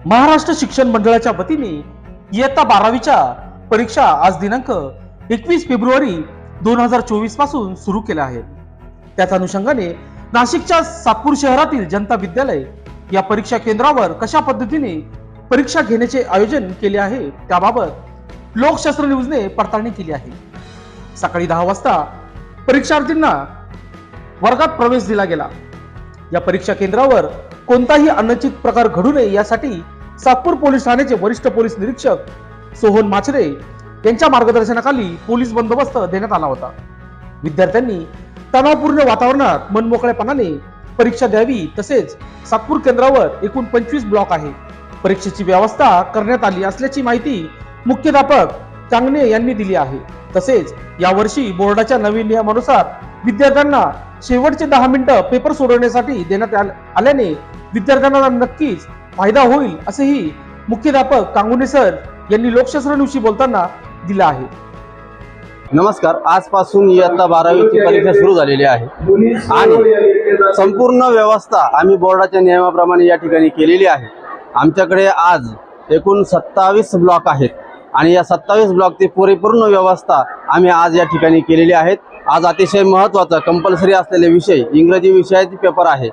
महाराष्ट्र शिक्षण मंडळाच्या वतीने इयत्ता 12वीच्या परीक्षा आज दिनांक 21 फेब्रुवारी 2024 पासून सुरू केल्या आहेत। त्याच अनुषंगाने नाशिकच्या सातपूर शहरातील जनता विद्यालय या परीक्षा केंद्रावर कशा पद्धतीने परीक्षा घेण्याचे आयोजन केले आहे त्याबाबत लोकशास्त्र न्यूजने पडताळणी केली आहे। सकाळी 10 वाजता परीक्षार्थींना वर्गात प्रवेश दिला गेला। या परीक्षा केंद्रावर कोणताही अनुचित प्रकार घडू नये यासाठी सातपूर पोलीस ठाण्याचे वरिष्ठ पोलीस निरीक्षक सोहन माचरे यांच्या मार्गदर्शनाखाली पोलीस बंदोबस्त देण्यात आला होता। विद्यार्थ्यांनी तणावपूर्ण वातावरणात मनमोकळेपणाने परीक्षा द्यावी। तसेच सातपूर केंद्रावर एकूण 25 ब्लॉक आहे। परीक्षेची व्यवस्था करण्यात आली असल्याची माहिती मुख्याध्यापक चांगणे यांनी दिली आहे। तसेच यावर्षी बोर्डाच्या नवीन नियमानुसार विद्यार्थ्यांना शेवटचे 10 मिनिटं पेपर सोडवण्यासाठी देण्यात आल्याने विद्यार्थ्यांना नक्कीच फायदा होईल असेही मुख्याध्यापक कांगुणे सर यांनी लोकशास्त्र न्यूजशी बोलताना दिलं आहे। नमस्कार, आजपासून इयत्ता 12वीची परीक्षा सुरू झालेली आहे आणि संपूर्ण व्यवस्था आम्ही बोर्डाच्या नियमाप्रमाणे या ठिकाणी केलेली आहे। आमच्याकडे आज एकूण 27 ब्लॉक आहेत आणि या 27 ब्लॉकची परिपूर्ण व्यवस्था आम्ही आज या ठिकाणी केलेली आहे। आज अतिशय महत्त्वाचा कंपल्सरी असलेले विषय इंग्रजी विषयाचे पेपर आहे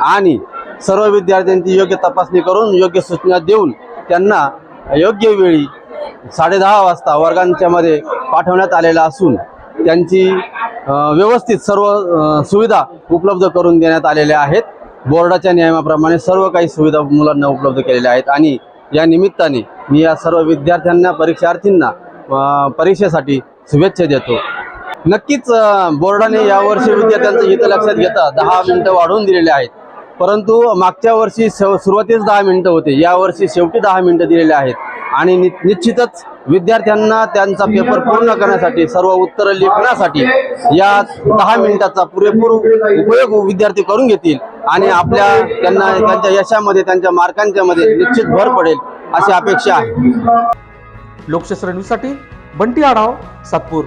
आणि सर्व विद्यार्थ्यांची योग्य तपासणी करून योग्य सूचना देऊन त्यांना योग्य वेळी 10:30 वाजता वर्गांच्या मध्ये पाठवण्यात आलेला असून त्यांची व्यवस्थित सर्व सुविधा उपलब्ध करून देण्यात आलेल्या आहेत। बोर्डाच्या नियमाप्रमाणे सर्व काही सुविधा मुलांना उपलब्ध केलेल्या आहेत आणि या निमित्ताने मी या सर्व विद्यार्थ्यांना परीक्षार्थींना परीक्षेसाठी शुभेच्छा देतो। नक्कीच बोर्डाने यावर्षी विद्यार्थ्यांचं हित लक्षात घेता 10 मिनिटं वाढवून दिलेले आहेत, परंतु मागच्या वर्षी सुरुवातीस 10 मिनिटं होते, यावर्षी शेवटी 10 मिनिटं दिलेले आहेत आणि निश्चितच विद्यार्थ्यांना त्यांचा पेपर पूर्ण करण्यासाठी सर्व उत्तर लिखण्यासाठी या 10 मिनिटाचा पुरेपूर उपयोग विद्यार्थी करून घेतील आणि त्यांना त्यांच्या यशामध्ये त्यांच्या मार्कांच्या मध्ये निश्चित भर पडेल अशी अपेक्षा आहे। लोकशास्त्र न्यूजसाठी बंटी आढाव, सातपूर।